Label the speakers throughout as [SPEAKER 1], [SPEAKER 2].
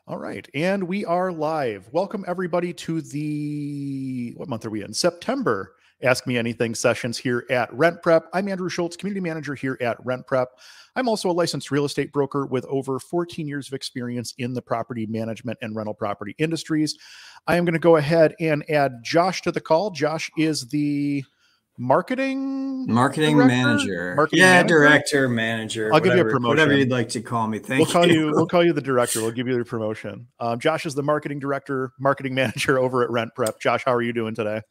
[SPEAKER 1] All right. And we are live. Welcome everybody to what month are we in? September. Ask Me Anything sessions here at RentPrep. I'm Andrew Schultz, community manager here at RentPrep. I'm also a licensed real estate broker with over 14 years of experience in the property management and rental property industries. I am going to go ahead and add Josh to the call. Josh is the marketing
[SPEAKER 2] manager. Director, manager.
[SPEAKER 1] I'll give you a promotion.
[SPEAKER 2] Whatever you'd like to call me. Thank you.
[SPEAKER 1] We'll call you the director. We'll give you the promotion. Josh is the marketing director, marketing manager over at RentPrep. Josh, how are you doing today?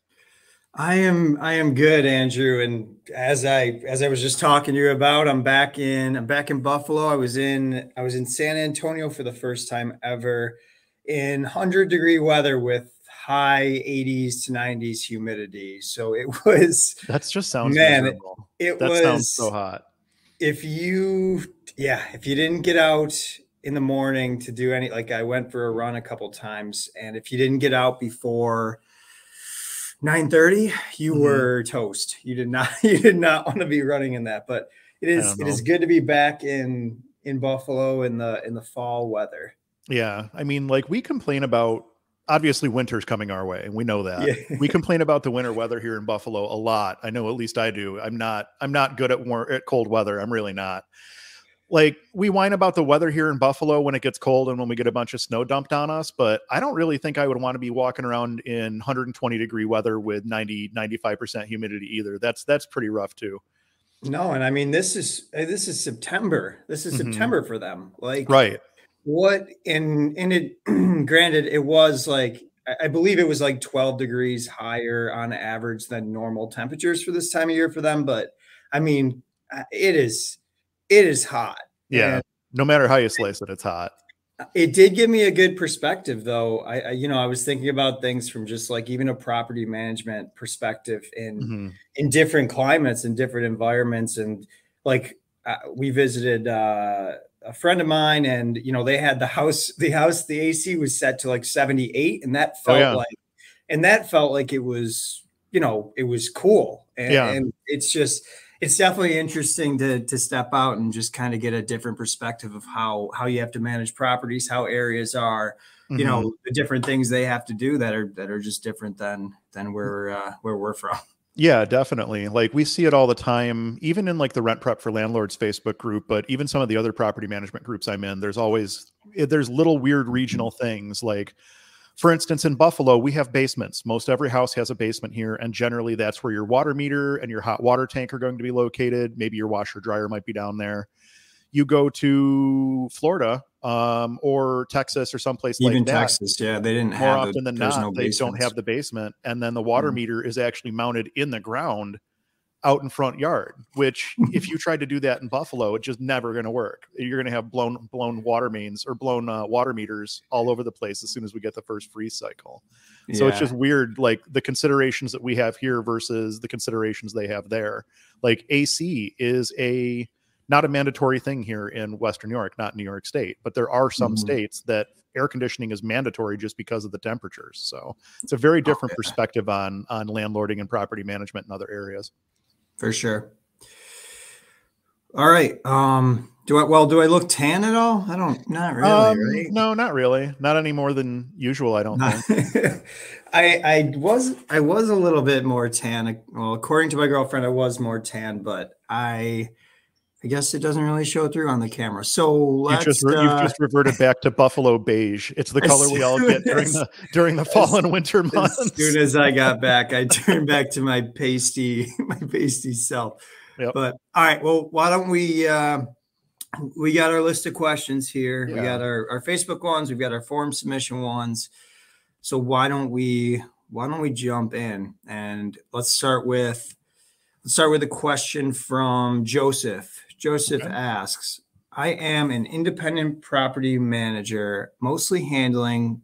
[SPEAKER 2] I am good, Andrew. And as I was just talking to you about, I'm back in Buffalo. I was in San Antonio for the first time ever in 100-degree weather with high 80s to 90s humidity. So
[SPEAKER 1] that just sounds miserable. Sounds so hot.
[SPEAKER 2] If you didn't get out in the morning to do I went for a run a couple times, and if you didn't get out before 9:30, you were toast. You did not want to be running in that, but it is good to be back in Buffalo in the fall weather.
[SPEAKER 1] Yeah. I mean, we complain about, obviously winter's coming our way, and we know that. Yeah. We complain about the winter weather here in Buffalo a lot. I know, at least I do. I'm not good at cold weather. I'm really not. We whine about the weather here in Buffalo when it gets cold and when we get a bunch of snow dumped on us, but I don't really think I would want to be walking around in 120-degree weather with 95% humidity either. That's pretty rough too.
[SPEAKER 2] No, and I mean, this is September. This is September for them.
[SPEAKER 1] Right.
[SPEAKER 2] What and it granted, it was I believe it was 12 degrees higher on average than normal temperatures for this time of year for them. But I mean, it is hot.
[SPEAKER 1] Yeah. And no matter how you slice it, it's hot.
[SPEAKER 2] It did give me a good perspective though. I was thinking about things from just even a property management perspective in different climates and different environments. And we visited, a friend of mine, and they had the AC was set to 78, and that felt like it was it was cool, and it's definitely interesting to step out and just kind of get a different perspective of how you have to manage properties, how areas are, the different things they have to do that are just different than where we're from.
[SPEAKER 1] Yeah, definitely. We see it all the time, even in the RentPrep for Landlords Facebook group, but even some of the other property management groups I'm in, there's little weird regional things. For instance, in Buffalo, we have basements. Most every house has a basement here, and generally that's where your water meter and your hot water tank are going to be located. Maybe your washer dryer might be down there. You go to Florida or Texas or someplace like that. Even
[SPEAKER 2] Texas, yeah, they didn't have.
[SPEAKER 1] More often than not, they don't have the basement, and then the water meter is actually mounted in the ground out in front yard. Which, if you tried to do that in Buffalo, it's just never going to work. You're going to have blown water mains or blown water meters all over the place as soon as we get the first freeze cycle. So it's just weird, the considerations that we have here versus the considerations they have there. AC is not a mandatory thing here in Western New York, not New York State, but there are some states that air conditioning is mandatory just because of the temperatures. So it's a very different perspective on landlording and property management in other areas.
[SPEAKER 2] For sure. All right. Do I look tan at all? Not really. Right?
[SPEAKER 1] No, not really. Not any more than usual, I don't think.
[SPEAKER 2] I was a little bit more tan. Well, according to my girlfriend, I was more tan, but I guess it doesn't really show through on the camera. So
[SPEAKER 1] you've just reverted back to Buffalo beige. It's the color we all get during the fall and winter months.
[SPEAKER 2] As soon as I got back, I turned back to my pasty self. Yep. But all right, well, why don't we got our list of questions here. Yeah. We got our Facebook ones, we've got our form submission ones. So why don't we jump in, and let's start with a question from Joseph. Joseph asks, I am an independent property manager, mostly handling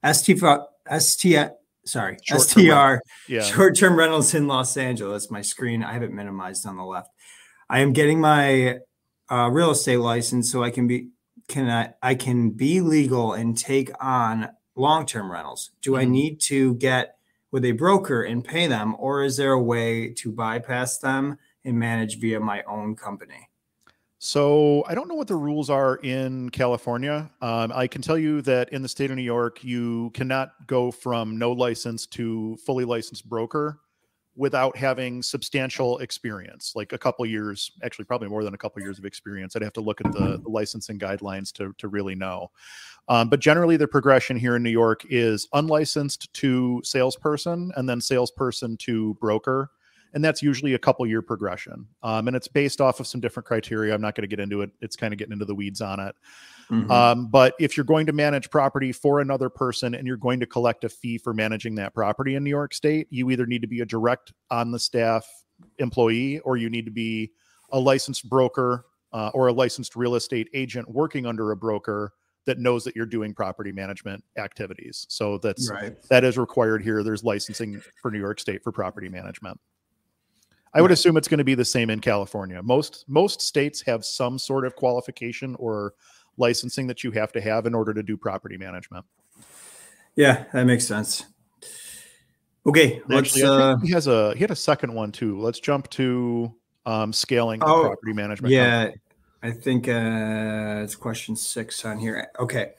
[SPEAKER 2] STR, short-term rentals in Los Angeles. My screen, I have it minimized on the left. I am getting my real estate license so I can be legal and take on long-term rentals. Do I need to get with a broker and pay them, or is there a way to bypass them and manage via my own company?
[SPEAKER 1] So I don't know what the rules are in California. I can tell you that in the state of New York, you cannot go from no license to fully licensed broker without having substantial experience, like a couple years, actually probably more than a couple years of experience. I'd have to look at the licensing guidelines to really know. But generally the progression here in New York is unlicensed to salesperson and then salesperson to broker. And that's usually a couple year progression. And it's based off of some different criteria. I'm not going to get into it. It's kind of getting into the weeds on it. But if you're going to manage property for another person and you're going to collect a fee for managing that property in New York State, you either need to be a direct on the staff employee, or you need to be a licensed broker or a licensed real estate agent working under a broker that knows that you're doing property management activities. So that is required here. There's licensing for New York State for property management. I would assume it's going to be the same in California. Most states have some sort of qualification or licensing that you have to have in order to do property management.
[SPEAKER 2] Yeah, that makes sense. Okay,
[SPEAKER 1] actually, I think he had a second one too. Let's jump to scaling property management.
[SPEAKER 2] Yeah, company. I think it's question 6 on here. Okay.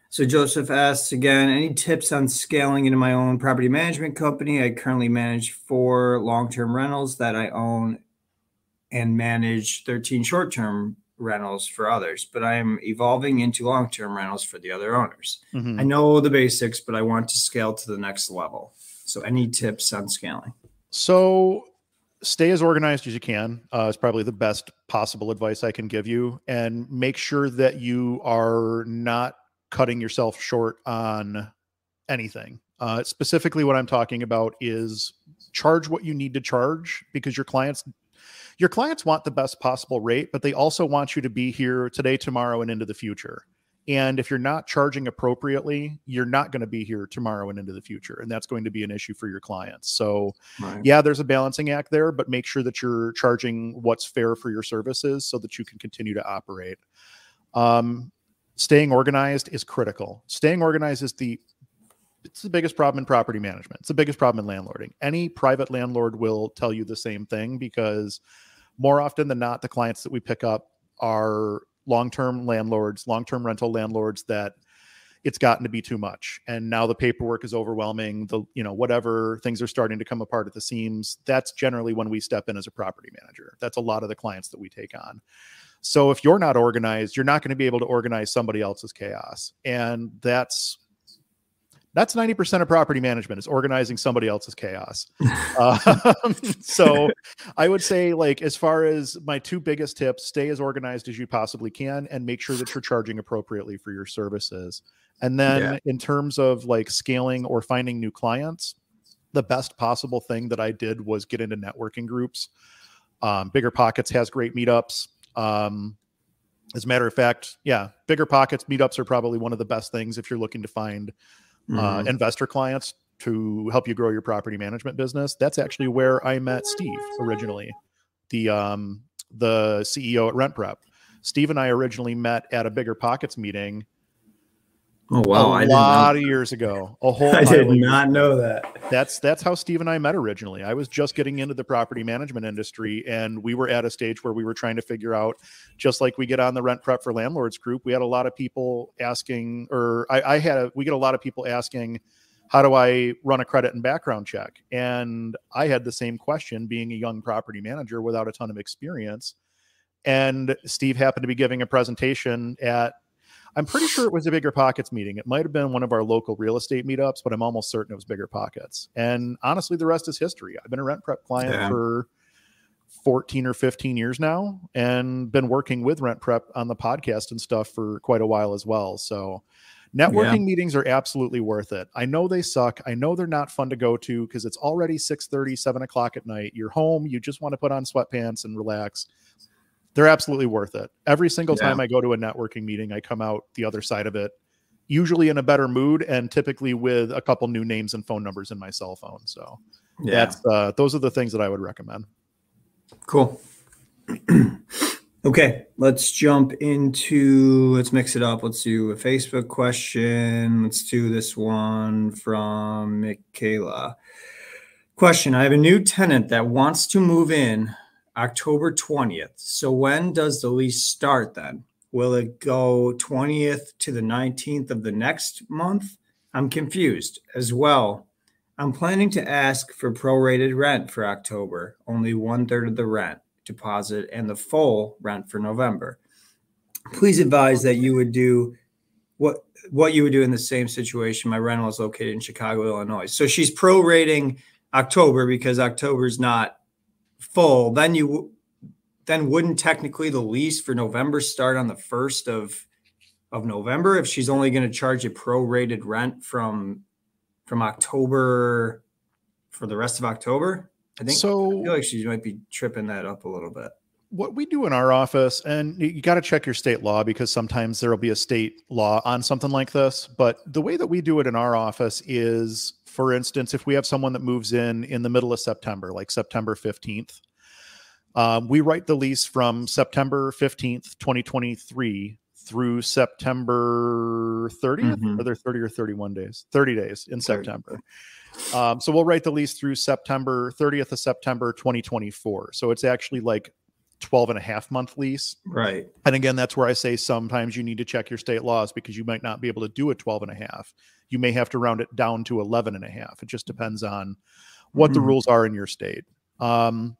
[SPEAKER 2] So Joseph asks again, any tips on scaling into my own property management company? I currently manage 4 long-term rentals that I own and manage 13 short-term rentals for others, but I am evolving into long-term rentals for the other owners. I know the basics, but I want to scale to the next level. So any tips on scaling?
[SPEAKER 1] So stay as organized as you can is probably the best possible advice I can give you, and make sure that you are not cutting yourself short on anything. Specifically what I'm talking about is charge what you need to charge, because your clients want the best possible rate, but they also want you to be here today, tomorrow, and into the future. And if you're not charging appropriately, you're not going to be here tomorrow and into the future. And that's going to be an issue for your clients. So yeah, there's a balancing act there, but make sure that you're charging what's fair for your services so that you can continue to operate. Staying organized is critical. Staying organized is it's the biggest problem in property management. It's the biggest problem in landlording. Any private landlord will tell you the same thing, because more often than not, the clients that we pick up are long-term landlords, long-term rental landlords that it's gotten to be too much. And now the paperwork is overwhelming. Whatever, things are starting to come apart at the seams. That's generally when we step in as a property manager. That's a lot of the clients that we take on. So if you're not organized, you're not going to be able to organize somebody else's chaos. And that's 90% of property management, is organizing somebody else's chaos. So I would say, like, as far as my 2 biggest tips, stay as organized as you possibly can and make sure that you're charging appropriately for your services. And then in terms of like scaling or finding new clients, the best possible thing that I did was get into networking groups. Bigger Pockets has great meetups. As a matter of fact, Bigger Pockets meetups are probably one of the best things if you're looking to find investor clients to help you grow your property management business. That's actually where I met Steve originally, the CEO at RentPrep. Steve and I originally met at a Bigger Pockets meeting.
[SPEAKER 2] Oh wow!
[SPEAKER 1] A lot of years ago.
[SPEAKER 2] I did not know that.
[SPEAKER 1] That's how Steve and I met originally. I was just getting into the property management industry, and we were at a stage where we were trying to figure out, just like we get on the RentPrep for Landlords group, we had a lot of people asking, or we get a lot of people asking, how do I run a credit and background check? And I had the same question, being a young property manager without a ton of experience. And Steve happened to be giving a presentation at, I'm pretty sure it was a Bigger Pockets meeting. It might have been one of our local real estate meetups, but I'm almost certain it was Bigger Pockets. And honestly, the rest is history. I've been a RentPrep client for 14 or 15 years now, and been working with RentPrep on the podcast and stuff for quite a while as well. So networking meetings are absolutely worth it. I know they suck. I know they're not fun to go to because it's already 6:30, 7 o'clock at night. You're home. You just want to put on sweatpants and relax. They're absolutely worth it. Every single time I go to a networking meeting, I come out the other side of it, usually in a better mood, and typically with a couple new names and phone numbers in my cell phone. So those are the things that I would recommend.
[SPEAKER 2] Cool. Okay, let's mix it up. Let's do a Facebook question. Let's do this one from Michaela. Question: I have a new tenant that wants to move in October 20th. So when does the lease start then? Will it go 20th to the 19th of the next month? I'm confused as well. I'm planning to ask for prorated rent for October, only 1/3 of the rent deposit and the full rent for November. Please advise that you would do what you would do in the same situation. My rental is located in Chicago, Illinois. So she's prorating October because October is not full. Then wouldn't technically the lease for November start on the 1st of November if she's only going to charge a prorated rent from October for the rest of October? I feel like she might be tripping that up a little bit.
[SPEAKER 1] What we do in our office, and you got to check your state law because sometimes there'll be a state law on something like this. But the way that we do it in our office is, for instance, if we have someone that moves in the middle of September, like September 15th, we write the lease from September 15th, 2023 through September 30th. Are there 30 or 31 days? 30 days in September. So we'll write the lease through September 30th of September 2024. So it's actually like 12.5-month lease.
[SPEAKER 2] Right.
[SPEAKER 1] And again, that's where I say sometimes you need to check your state laws because you might not be able to do a 12.5. You may have to round it down to 11.5. It just depends on what the rules are in your state. And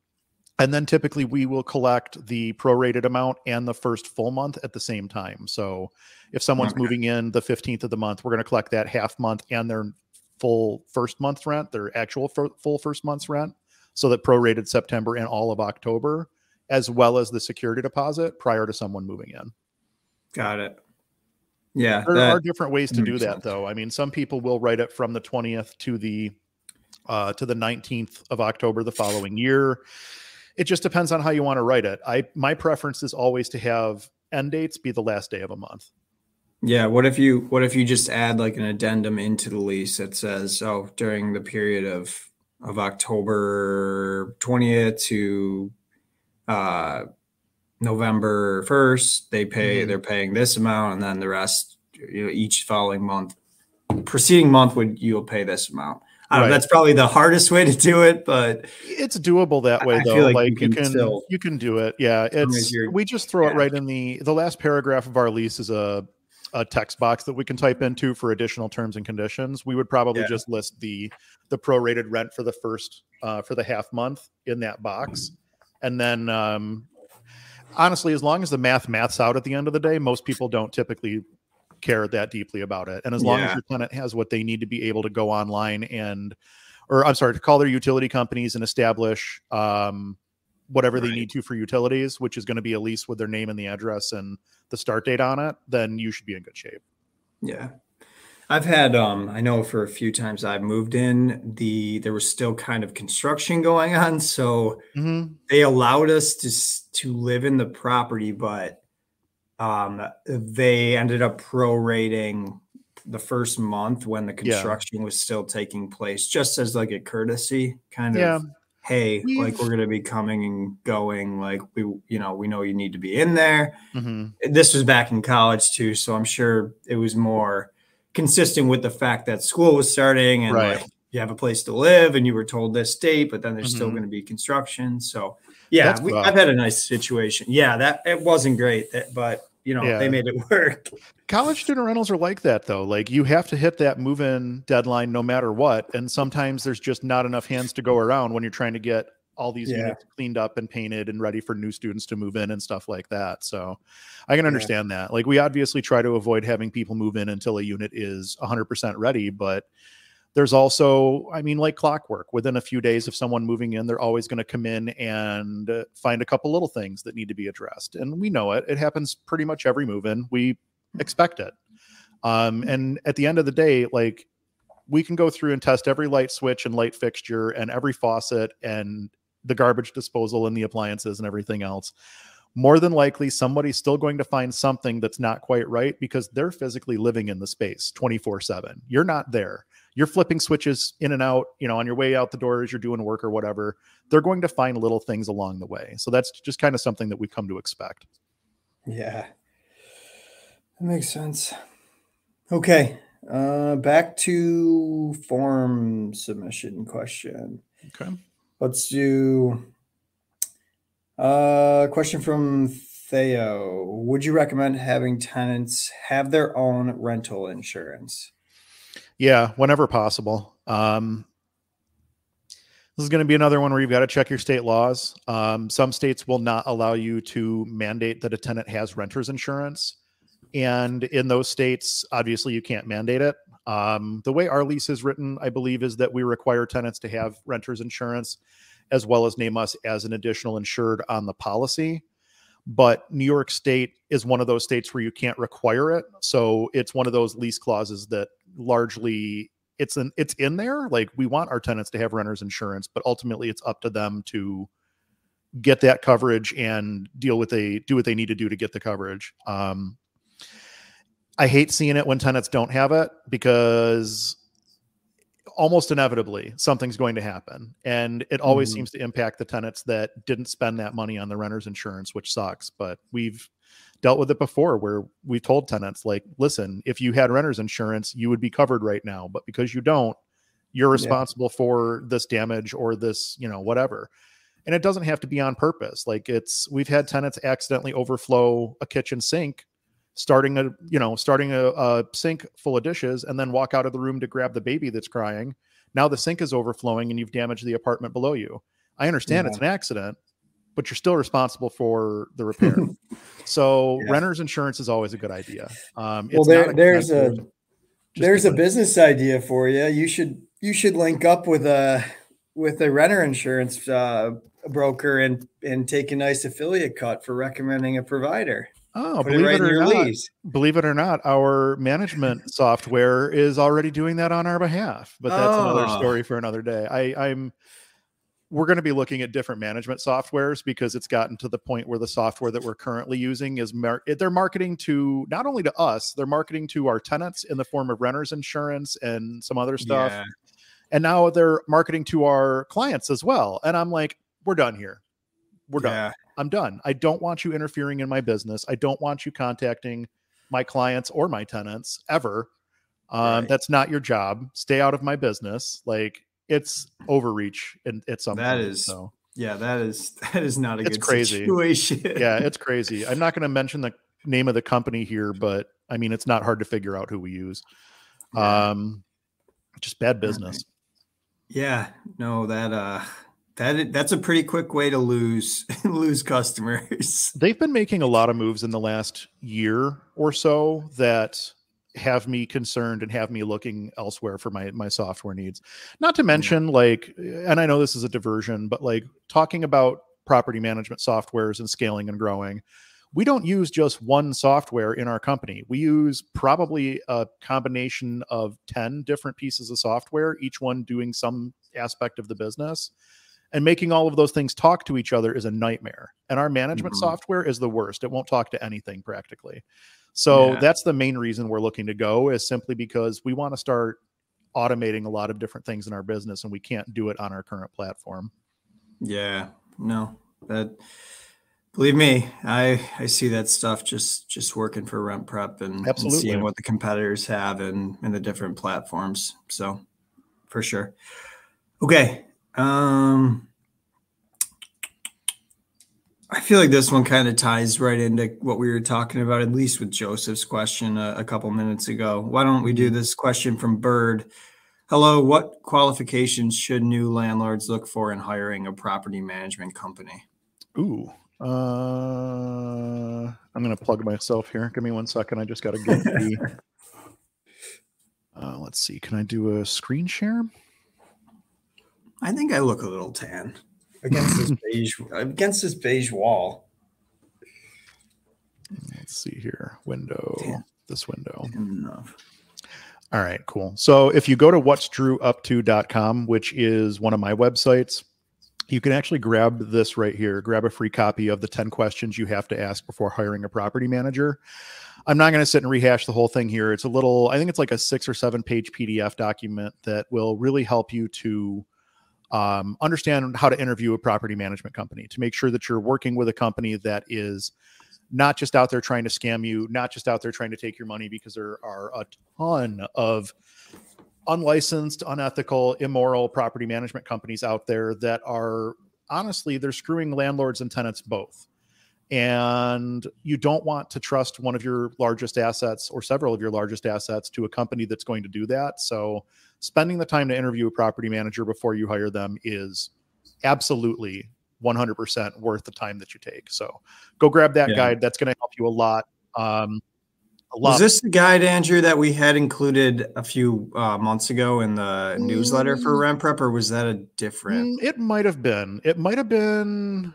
[SPEAKER 1] then typically we will collect the prorated amount and the first full month at the same time. So if someone's moving in the 15th of the month, we're going to collect that half month and their full first month's rent, their actual full first month's rent. So that prorated September and all of October, as well as the security deposit prior to someone moving in.
[SPEAKER 2] Got it. Yeah.
[SPEAKER 1] There are different ways to do that though. I mean, some people will write it from the 20th to the 19th of October the following year. It just depends on how you want to write it. My preference is always to have end dates be the last day of a month.
[SPEAKER 2] Yeah. What if you just add like an addendum into the lease that says, oh, during the period of October 20th to November 1st, they're paying this amount, and then the rest, each following month, preceding month you'll pay this amount. I don't know, that's probably the hardest way to do it, but
[SPEAKER 1] it's doable that way though. Like you can do it. Yeah. We just throw it right in the last paragraph of our lease is a text box that we can type into for additional terms and conditions. We would probably just list the prorated rent for the first, for the half month in that box. And then, honestly, as long as the math's out at the end of the day, most people don't typically care that deeply about it. And as long as your tenant has what they need to be able to go online to call their utility companies and establish whatever they need to for utilities, which is going to be a lease with their name and the address and the start date on it, then you should be in good shape.
[SPEAKER 2] Yeah. I've had, I know for a few times I've moved in, there was still kind of construction going on. So they allowed us to live in the property, but they ended up prorating the first month when the construction was still taking place, just as like a courtesy kind of, hey, like we're going to be coming and going. Like we know you need to be in there. This was back in college too. So I'm sure it was more consistent with the fact that school was starting and like you have a place to live and you were told this date, but then there's still going to be construction. So I've had a nice situation. Yeah, that it wasn't great, but they made it work.
[SPEAKER 1] College student rentals are like that though. Like you have to hit that move-in deadline no matter what. And sometimes there's just not enough hands to go around when you're trying to get all these units cleaned up and painted and ready for new students to move in and stuff like that. So I can understand that. Like we obviously try to avoid having people move in until a unit is 100% ready, but there's also, I mean, like clockwork, within a few days of someone moving in, they're always going to come in and find a couple little things that need to be addressed. And we know it happens pretty much every move in. We expect it. And at the end of the day, like we can go through and test every light switch and light fixture and every faucet and the garbage disposal and the appliances and everything else. More than likely, somebody's still going to find something that's not quite right because they're physically living in the space 24/7. You're not there. You're flipping switches in and out, on your way out the door as you're doing work or whatever. They're going to find little things along the way. So that's just kind of something that we've come to expect.
[SPEAKER 2] Yeah, that makes sense. Okay. Back to form submission question.
[SPEAKER 1] Okay.
[SPEAKER 2] Let's do, Question from Theo. Would you recommend having tenants have their own rental insurance?
[SPEAKER 1] Yeah, whenever possible. This is going to be another one where you've got to check your state laws. Some states will not allow you to mandate that a tenant has renter's insurance. And in those states, obviously, you can't mandate it. The way our lease is written, I believe, is that we require tenants to have renter's insurance as well as name us as an additional insured on the policy. But New York State is one of those states where you can't require it. So it's one of those lease clauses that largely it's in there. Like, we want our tenants to have renter's insurance, but ultimately it's up to them to get that coverage and do what they need to do to get the coverage. I hate seeing it when tenants don't have it, because almost inevitably something's going to happen, and it always seems to impact the tenants that didn't spend that money on the renter's insurance, which sucks. But we've dealt with it before where we told tenants, like, listen, if you had renter's insurance, you would be covered right now, but because you don't, you're responsible for this damage or this, whatever. And it doesn't have to be on purpose. Like, we've had tenants accidentally overflow a kitchen sink, starting a sink full of dishes, and then walk out of the room to grab the baby that's crying. Now the sink is overflowing and you've damaged the apartment below you. I understand it's an accident, but you're still responsible for the repair. So renter's insurance is always a good idea.
[SPEAKER 2] There's a business idea for you. You should link up with a renter insurance broker and take a nice affiliate cut for recommending a provider.
[SPEAKER 1] Oh, believe it or not, our management software is already doing that on our behalf, but that's another story for another day. We're going to be looking at different management softwares, because it's gotten to the point where the software that we're currently using is they're marketing to not only to us, they're marketing to our tenants in the form of renter's insurance and some other stuff. Yeah. And now they're marketing to our clients as well. And I'm like, we're done here. We're done. I'm done. I don't want you interfering in my business. I don't want you contacting my clients or my tenants ever. That's not your job. Stay out of my business. Like, it's overreach at some point.
[SPEAKER 2] That is not a good situation.
[SPEAKER 1] Yeah, it's crazy. I'm not going to mention the name of the company here, but I mean, it's not hard to figure out who we use. Just bad business.
[SPEAKER 2] Yeah, no, that's a pretty quick way to lose customers.
[SPEAKER 1] They've been making a lot of moves in the last year or so that have me concerned and have me looking elsewhere for my software needs. Not to mention, like, and I know this is a diversion, but like, talking about property management softwares and scaling and growing, we don't use just one software in our company. We use probably a combination of 10 different pieces of software, each one doing some aspect of the business. And making all of those things talk to each other is a nightmare. And our management software is the worst. It won't talk to anything practically. So that's the main reason we're looking to go, is simply because we want to start automating a lot of different things in our business, and we can't do it on our current platform.
[SPEAKER 2] Yeah, no, believe me, I see that stuff just working for RentPrep and seeing what the competitors have and the different platforms. So for sure. Okay. I feel like this one kind of ties right into what we were talking about, at least with Joseph's question a couple minutes ago. Why don't we do this question from Bird? Hello, what qualifications should new landlords look for in hiring a property management company?
[SPEAKER 1] Ooh, I'm going to plug myself here. Give me 1 second. I just got to get the, let's see. Can I do a screen share?
[SPEAKER 2] I think I look a little tan against this beige wall.
[SPEAKER 1] Let's see here. Window.
[SPEAKER 2] Tan.
[SPEAKER 1] This window.
[SPEAKER 2] Enough.
[SPEAKER 1] All right, cool. So if you go to what'sdrewupto.com, which is one of my websites, you can actually grab this right here. Grab a free copy of the 10 questions you have to ask before hiring a property manager. I'm not going to sit and rehash the whole thing here. It's I think it's like a 6 or 7 page PDF document that will really help you to understand how to interview a property management company, to make sure that you're working with a company that is not just out there trying to scam you, not just out there trying to take your money, because there are a ton of unlicensed, unethical, immoral property management companies out there that are honestly, they're screwing landlords and tenants both. And you don't want to trust one of your largest assets or several of your largest assets to a company that's going to do that. So spending the time to interview a property manager before you hire them is absolutely 100% worth the time that you take. So go grab that guide. That's going to help you a lot.
[SPEAKER 2] Was this the guide, Andrew, that we had included a few months ago in the newsletter for RentPrep, or was that a different?
[SPEAKER 1] It might have been. It might have been.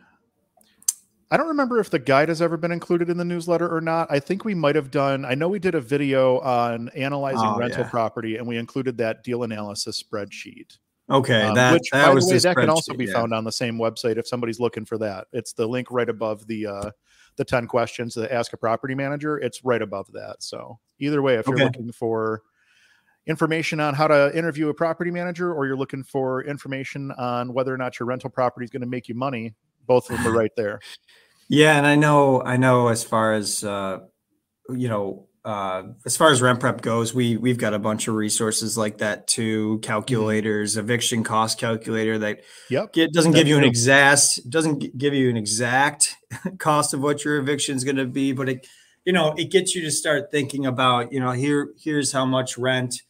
[SPEAKER 1] I don't remember if the guide has ever been included in the newsletter or not. I think we might have done. I know we did a video on analyzing rental property, and we included that deal analysis spreadsheet.
[SPEAKER 2] Okay,
[SPEAKER 1] which, by the way, that can also be found on the same website if somebody's looking for that. It's the link right above the 10 questions to ask a property manager. It's right above that. So either way, if you're looking for information on how to interview a property manager, or you're looking for information on whether or not your rental property is going to make you money, both of them are right there.
[SPEAKER 2] Yeah, and I know as far as as far as RentPrep goes, we've got a bunch of resources like that too. Calculators, eviction cost calculator that doesn't give you an exact cost of what your eviction is going to be, but it gets you to start thinking about, here's how much rent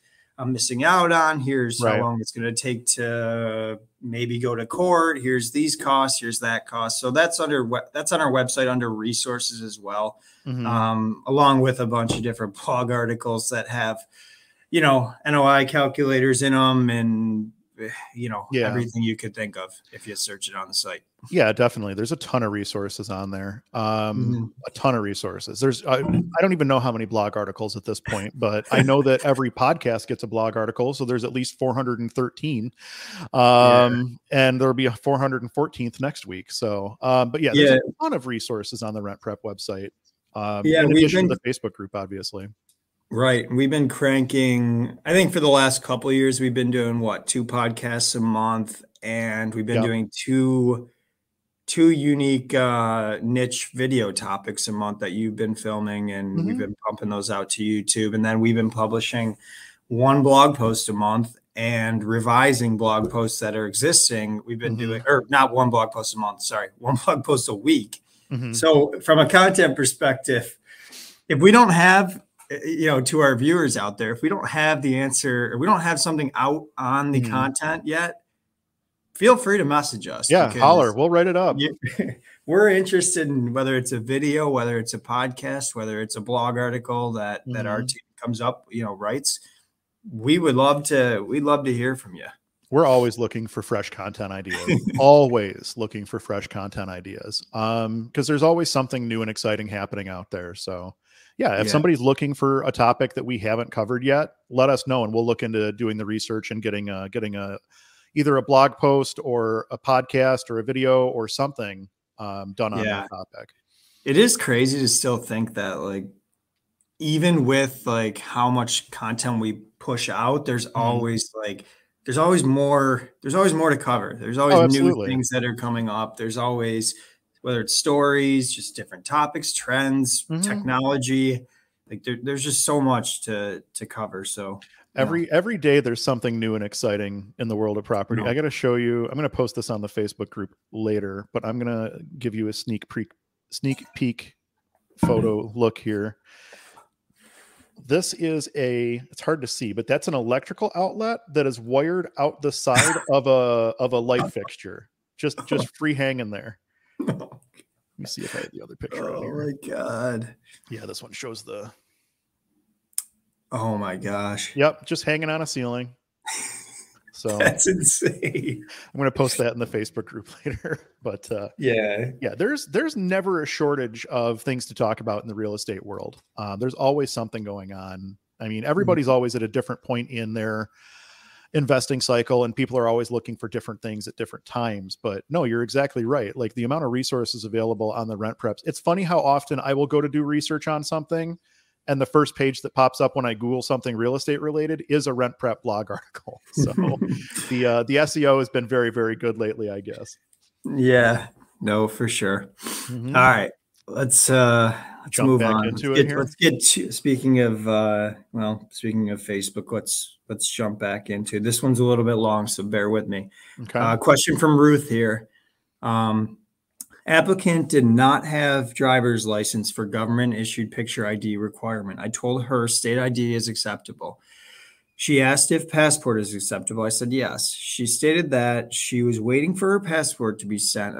[SPEAKER 2] I'm missing out on. Here's how long it's going to take to maybe go to court. Here's these costs. Here's that cost. So that's on our website under resources as well, along with a bunch of different blog articles that have, NOI calculators in them and, everything you could think of if you search it on the site.
[SPEAKER 1] Yeah, definitely. There's a ton of resources on there. A ton of resources. There's, I don't even know how many blog articles at this point, but I know that every podcast gets a blog article. So there's at least 413. And there'll be a 414th next week. So, but there's a ton of resources on the RentPrep website. In addition to the Facebook group, obviously.
[SPEAKER 2] Right. We've been cranking, I think for the last couple of years, we've been doing 2 podcasts a month, and we've been doing two unique niche video topics a month that you've been filming, and we've been pumping those out to YouTube. And then we've been publishing 1 blog post a month and revising blog posts that are existing. We've been doing, or not 1 blog post a month, sorry, 1 blog post a week. So from a content perspective, if we don't have, to our viewers out there, if we don't have the answer, or we don't have something out on the content yet, feel free to message us.
[SPEAKER 1] Yeah, holler. We'll write it up.
[SPEAKER 2] We're interested in whether it's a video, whether it's a podcast, whether it's a blog article that our team comes up, writes. We'd love to hear from you.
[SPEAKER 1] We're always looking for fresh content ideas. Always looking for fresh content ideas. Because there's always something new and exciting happening out there. So if somebody's looking for a topic that we haven't covered yet, let us know, and we'll look into doing the research and getting either a blog post or a podcast or a video or something done on that topic.
[SPEAKER 2] It is crazy to still think that, even with how much content we push out, there's always more to cover. There's always new things that are coming up. There's always, whether it's stories, just different topics, trends, technology, there's just so much to cover. So
[SPEAKER 1] every day there's something new and exciting in the world of property. I got to show you, I'm going to post this on the Facebook group later, but I'm going to give you a sneak peek photo look here. This is it's hard to see, but that's an electrical outlet that is wired out the side of a light fixture. Just free hanging there. Let me see if I have the other picture.
[SPEAKER 2] Oh my God.
[SPEAKER 1] Yeah, this one shows the.
[SPEAKER 2] Oh my gosh.
[SPEAKER 1] Yep, just hanging on a ceiling. So
[SPEAKER 2] that's insane.
[SPEAKER 1] I'm going to post that in the Facebook group later. But there's never a shortage of things to talk about in the real estate world. There's always something going on. I mean, everybody's always at a different point in their investing cycle, and people are always looking for different things at different times. But no, you're exactly right. The amount of resources available on the RentPreps. It's funny how often I will go to do research on something, and the first page that pops up when I Google something real estate related is a RentPrep blog article. So the SEO has been very, very good lately, I guess.
[SPEAKER 2] Yeah, no, for sure. All right, let's move on. Let's get to, speaking of Facebook, let's jump back into this. One's a little bit long, so bear with me. Okay. Question from Ruth here. Applicant did not have driver's license for government issued picture ID requirement. I told her state ID is acceptable. She asked if passport is acceptable. I said yes. She stated that she was waiting for her passport to be sent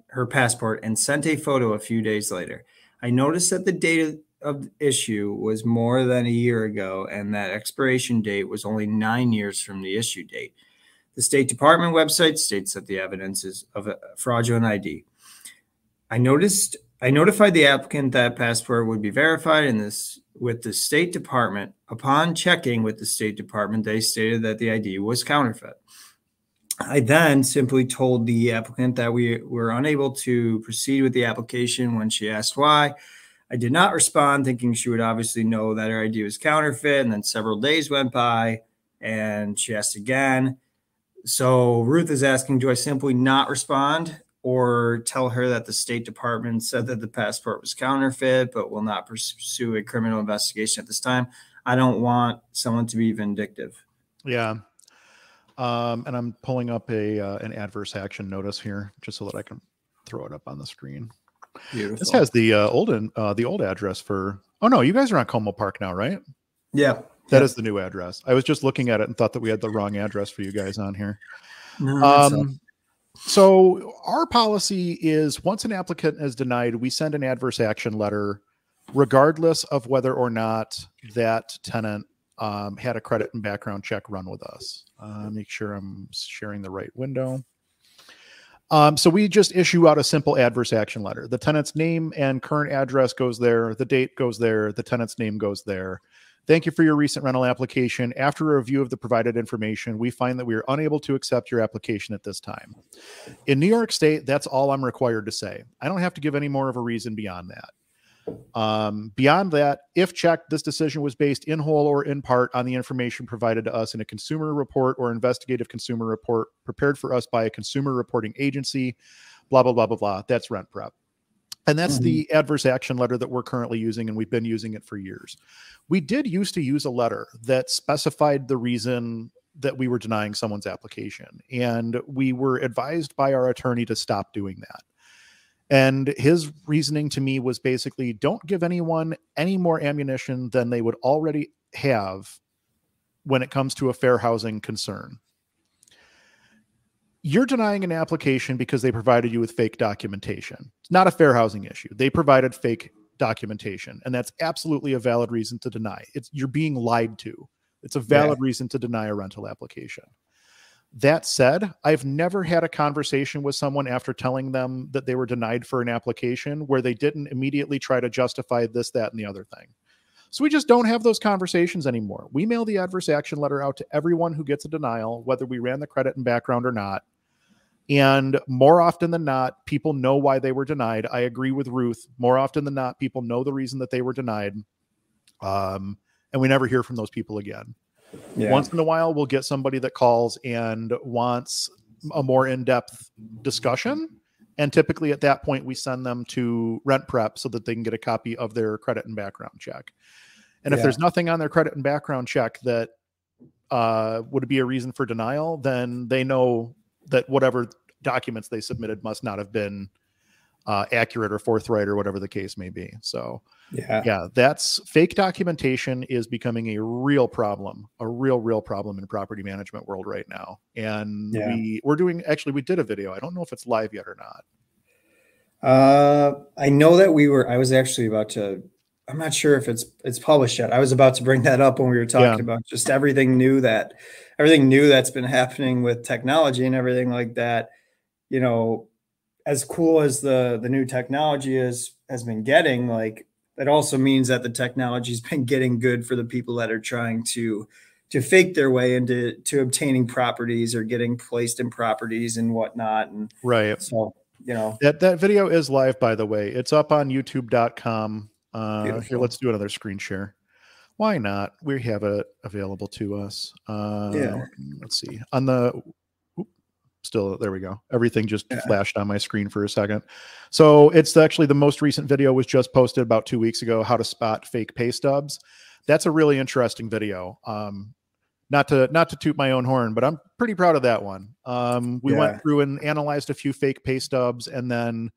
[SPEAKER 2] her passport and sent a photo a few days later. I noticed that the date of the issue was more than a year ago and that expiration date was only 9 years from the issue date. The State Department website states that the evidence is of a fraudulent ID. I notified the applicant that passport would be verified in this with the State Department. Upon checking with the State Department, they stated that the ID was counterfeit. I then simply told the applicant that we were unable to proceed with the application when she asked why. I did not respond, thinking she would obviously know that her ID was counterfeit. And then several days went by and she asked again. So Ruth is asking, do I simply not respond or tell her that the State Department said that the passport was counterfeit, but will not pursue a criminal investigation at this time? I don't want someone to be vindictive.
[SPEAKER 1] Yeah. And I'm pulling up an adverse action notice here just so that I can throw it up on the screen.
[SPEAKER 2] Beautiful.
[SPEAKER 1] This has the old address for, oh no, you guys are on Como Park now, right?
[SPEAKER 2] Yeah.
[SPEAKER 1] That is the new address. I was just looking at it and thought that we had the wrong address for you guys on here.
[SPEAKER 2] No,
[SPEAKER 1] so our policy is once an applicant is denied, we send an adverse action letter, regardless of whether or not that tenant had a credit and background check run with us. Make sure I'm sharing the right window. So we just issue out a simple adverse action letter. The tenant's name and current address goes there. The date goes there. The tenant's name goes there. Thank you for your recent rental application. After a review of the provided information, we find that we are unable to accept your application at this time. In New York State, that's all I'm required to say. I don't have to give any more of a reason beyond that. Beyond that, if checked, this decision was based in whole or in part on the information provided to us in a consumer report or investigative consumer report prepared for us by a consumer reporting agency, blah, blah, blah, blah, blah. That's RentPrep. And that's the adverse action letter that we're currently using, and we've been using it for years. We did used to use a letter that specified the reason that we were denying someone's application, and we were advised by our attorney to stop doing that. And his reasoning to me was basically, don't give anyone any more ammunition than they would already have when it comes to a fair housing concern. You're denying an application because they provided you with fake documentation. It's not a fair housing issue. They provided fake documentation, and that's absolutely a valid reason to deny. You're being lied to. It's a valid reason to deny a rental application. That said, I've never had a conversation with someone after telling them that they were denied for an application where they didn't immediately try to justify this, that, and the other thing. So we just don't have those conversations anymore. We mail the adverse action letter out to everyone who gets a denial, whether we ran the credit and background or not. And more often than not, people know why they were denied. I agree with Ruth. More often than not, people know the reason that they were denied. And we never hear from those people again. Yeah. Once in a while, we'll get somebody that calls and wants a more in-depth discussion. And typically at that point, we send them to RentPrep so that they can get a copy of their credit and background check. And if there's nothing on their credit and background check that would be a reason for denial, then they know that whatever documents they submitted must not have been accurate or forthright or whatever the case may be. So that's fake documentation is becoming a real problem in property management world right now. And we did a video. I don't know if it's live yet or
[SPEAKER 2] not. I know that I was actually about to, I'm not sure if it's published yet. I was about to bring that up when we were talking about just everything new that's been happening with technology and everything like that. You know, as cool as the new technology has been getting, like, that also means that the technology has been getting good for the people that are trying to fake their way into obtaining properties or getting placed in properties and whatnot. And so, you know,
[SPEAKER 1] that video is live, by the way. It's up on youtube.com. Here, let's do another screen share. Why not? We have it available to us. Let's see on the, there we go. Everything just flashed on my screen for a second. So it's actually the most recent video was just posted about 2 weeks ago, how to spot fake pay stubs. That's a really interesting video. not to toot my own horn, but I'm pretty proud of that one. We went through and analyzed a few fake pay stubs, and then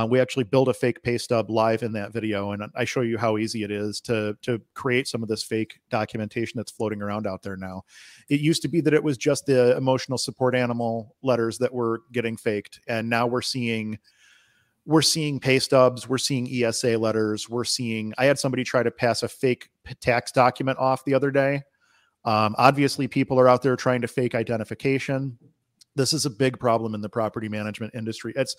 [SPEAKER 1] we actually built a fake pay stub live in that video. And I show you how easy it is to create some of this fake documentation that's floating around out there now. It used to be that it was just the emotional support animal letters that were getting faked. And now we're seeing pay stubs, we're seeing ESA letters, I had somebody try to pass a fake tax document off the other day. Obviously people are out there trying to fake identification. This is a big problem in the property management industry. It's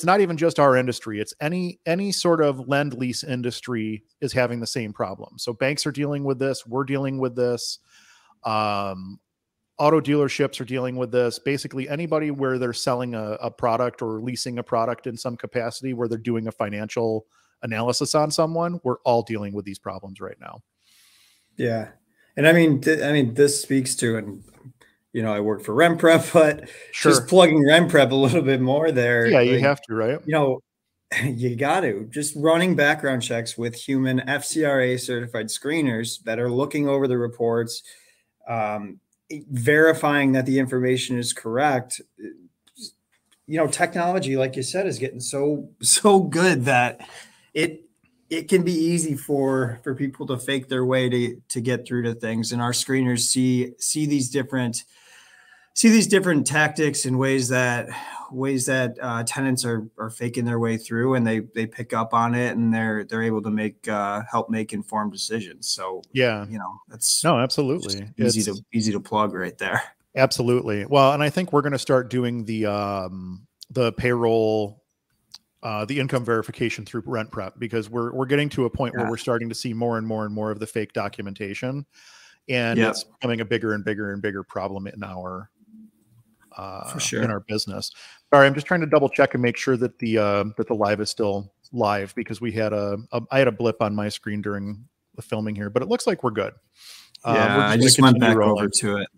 [SPEAKER 1] not even just our industry. It's any sort of lend lease industry is having the same problem. So banks are dealing with this. We're dealing with this. Auto dealerships are dealing with this. Basically anybody where they're selling a product or leasing a product in some capacity where they're doing a financial analysis on someone, we're all dealing with these problems right now.
[SPEAKER 2] Yeah. And I mean, this speaks to, and I work for RentPrep, but just plugging RentPrep a little bit more there.
[SPEAKER 1] Yeah, you have to, right?
[SPEAKER 2] You got to just running background checks with human FCRA certified screeners that are looking over the reports, verifying that the information is correct. Technology, like you said, is getting so good that it can be easy for people to fake their way to get through to things. And our screeners see these different tactics and ways that tenants are faking their way through, and they pick up on it, and they're able to help make informed decisions. So
[SPEAKER 1] yeah,
[SPEAKER 2] that's
[SPEAKER 1] absolutely
[SPEAKER 2] easy to plug right there.
[SPEAKER 1] Absolutely. Well, and I think we're going to start doing the payroll, the income verification through RentPrep, because we're getting to a point where we're starting to see more and more of the fake documentation, and it's becoming a bigger and bigger problem in our in our business. Sorry, I'm just trying to double check and make sure that the live is still live, because I had a blip on my screen during the filming here, but it looks like we're good.
[SPEAKER 2] I just went back over to it.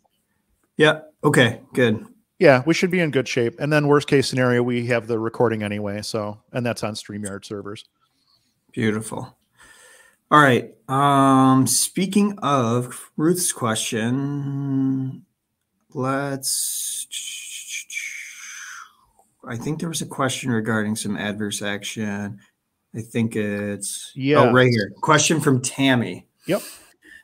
[SPEAKER 2] Yeah. Okay, good.
[SPEAKER 1] Yeah, we should be in good shape. And then worst case scenario, we have the recording anyway. And that's on StreamYard servers. Beautiful.
[SPEAKER 2] All right. Speaking of Ruth's question, I think there was a question regarding some adverse action. I think it's right here. Question from Tammy.
[SPEAKER 1] Yep.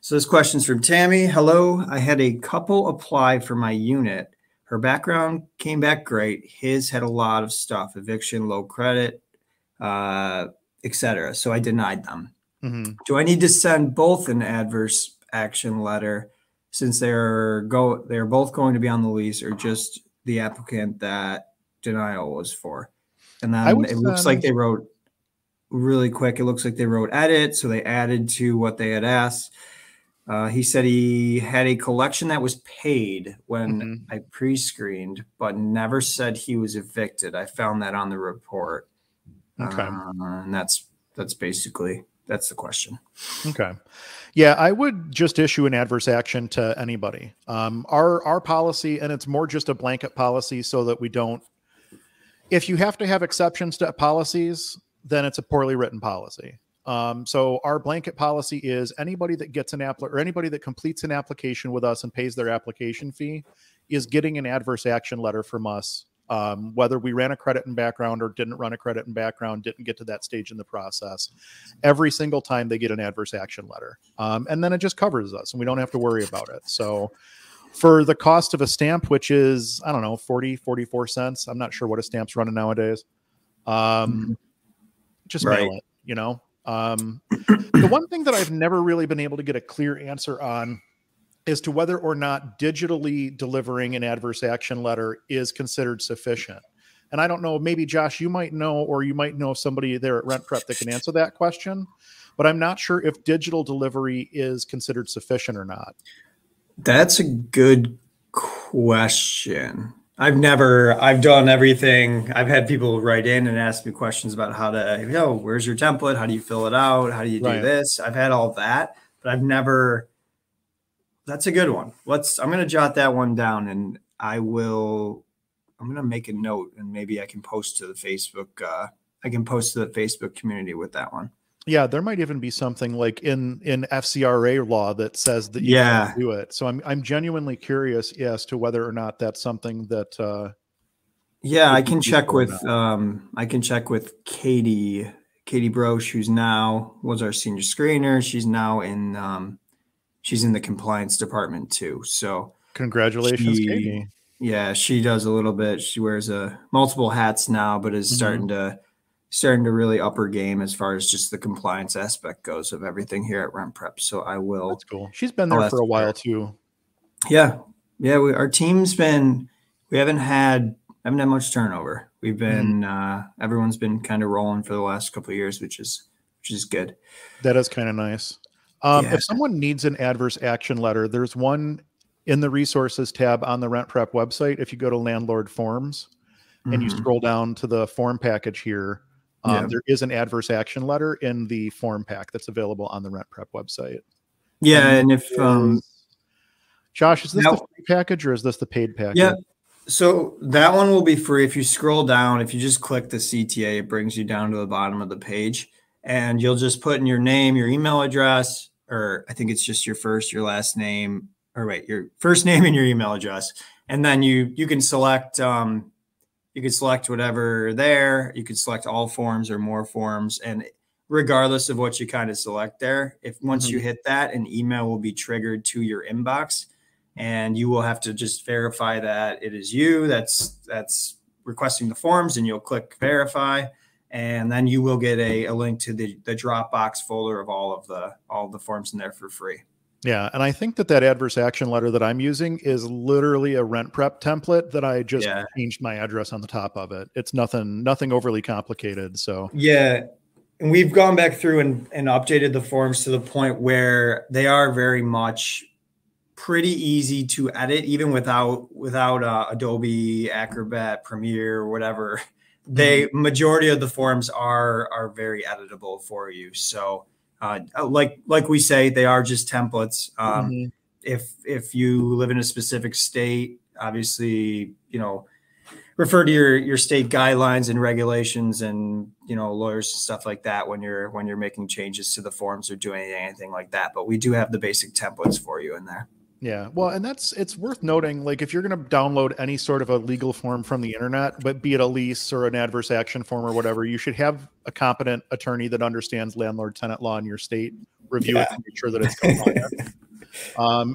[SPEAKER 2] So this question's from Tammy. Hello. I had a couple apply for my unit. Her background came back great. His had a lot of stuff, eviction, low credit, etc. So I denied them.
[SPEAKER 1] Mm-hmm.
[SPEAKER 2] Do I need to send both an adverse action letter since they're both going to be on the lease, or just the applicant that denial was for? And then it looks like they wrote really quick. It looks like they wrote edit. So they added to what they had asked. He said he had a collection that was paid when I pre-screened, but never said he was evicted. I found that on the report.
[SPEAKER 1] Okay.
[SPEAKER 2] And that's basically, that's the question.
[SPEAKER 1] Okay. Yeah, I would just issue an adverse action to anybody. Our policy, and it's more just a blanket policy so that we don't, if you have to have exceptions to policies, then it's a poorly written policy. So our blanket policy is anybody that gets anybody that completes an application with us and pays their application fee is getting an adverse action letter from us. Whether we ran a credit and background or didn't run a credit and background, didn't get to that stage in the process. Every single time they get an adverse action letter. And then it just covers us and we don't have to worry about it. So for the cost of a stamp, which is, I don't know, 40, 44 cents. I'm not sure what a stamp's running nowadays. Just mail it, The one thing that I've never really been able to get a clear answer on is to whether or not digitally delivering an adverse action letter is considered sufficient. And I don't know, maybe Josh, you might know, or you might know somebody there at RentPrep that can answer that question, but I'm not sure if digital delivery is considered sufficient or not.
[SPEAKER 2] That's a good question. I've done everything. I've had people write in and ask me questions about how to, where's your template? How do you fill it out? How do you do this? I've had all that, but I've never, that's a good one. I'm going to jot that one down, and I'm going to make a note, and maybe I can post to the Facebook. I can post to the Facebook community with that one.
[SPEAKER 1] Yeah, there might even be something like in FCRA law that says that you can do it. So I'm genuinely curious as to whether or not that's something that
[SPEAKER 2] yeah, I can check with Katie Broche, who's now was our senior screener. She's now in she's in the compliance department too. So
[SPEAKER 1] congratulations, Katie.
[SPEAKER 2] Yeah, she does a little bit. She wears multiple hats now, but is starting to really up her game as far as just the compliance aspect goes of everything here at RentPrep. So I will.
[SPEAKER 1] That's cool. She's been there for a while too.
[SPEAKER 2] Yeah. Yeah. Our team's we haven't had much turnover. We've been, everyone's been kind of rolling for the last couple of years, which is good.
[SPEAKER 1] That is kind of nice. If someone needs an adverse action letter, there's one in the resources tab on the RentPrep website. If you go to landlord forms and you scroll down to the form package here, there is an adverse action letter in the form pack that's available on the RentPrep website.
[SPEAKER 2] Yeah. And if,
[SPEAKER 1] Josh, is this the free package or is this the paid package?
[SPEAKER 2] Yeah. So that one will be free. If you scroll down, if you just click the CTA, it brings you down to the bottom of the page, and you'll just put in your name, your email address, or I think it's just your first, your last name, or wait, your first name and your email address. And then you can select, whatever there. You can select all forms or more forms. And regardless of what you kind of select there, if once you hit that, an email will be triggered to your inbox, and you will have to just verify that it is you that's requesting the forms, and you'll click verify. And then you will get a link to the Dropbox folder of all the forms in there for free.
[SPEAKER 1] Yeah. And I think that adverse action letter that I'm using is literally a RentPrep template that I just changed my address on the top of it. It's nothing overly complicated. So
[SPEAKER 2] yeah. And we've gone back through and updated the forms to the point where they are very much pretty easy to edit, even without Adobe Acrobat, Premiere, or whatever. Majority of the forms are very editable for you. So like we say, they are just templates. If you live in a specific state, obviously, refer to your state guidelines and regulations, and lawyers and stuff like that when you're making changes to the forms or doing anything like that. But we do have the basic templates for you in there.
[SPEAKER 1] Yeah. Well, and it's worth noting, like if you're going to download any sort of a legal form from the internet, but be it a lease or an adverse action form or whatever, you should have a competent attorney that understands landlord tenant law in your state review it to make sure that it's compliant.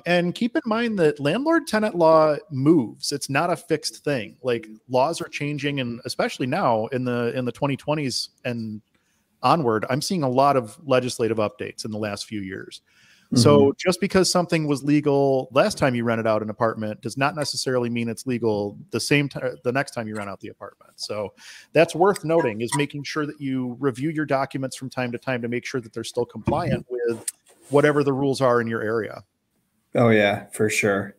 [SPEAKER 1] And keep in mind that landlord tenant law moves. It's not a fixed thing. Like laws are changing, and especially now in the 2020s and onward, I'm seeing a lot of legislative updates in the last few years. So just because something was legal last time you rented out an apartment does not necessarily mean it's legal the next time you rent out the apartment. So that's worth noting, is making sure that you review your documents from time to time to make sure that they're still compliant with whatever the rules are in your area.
[SPEAKER 2] Oh yeah, for sure.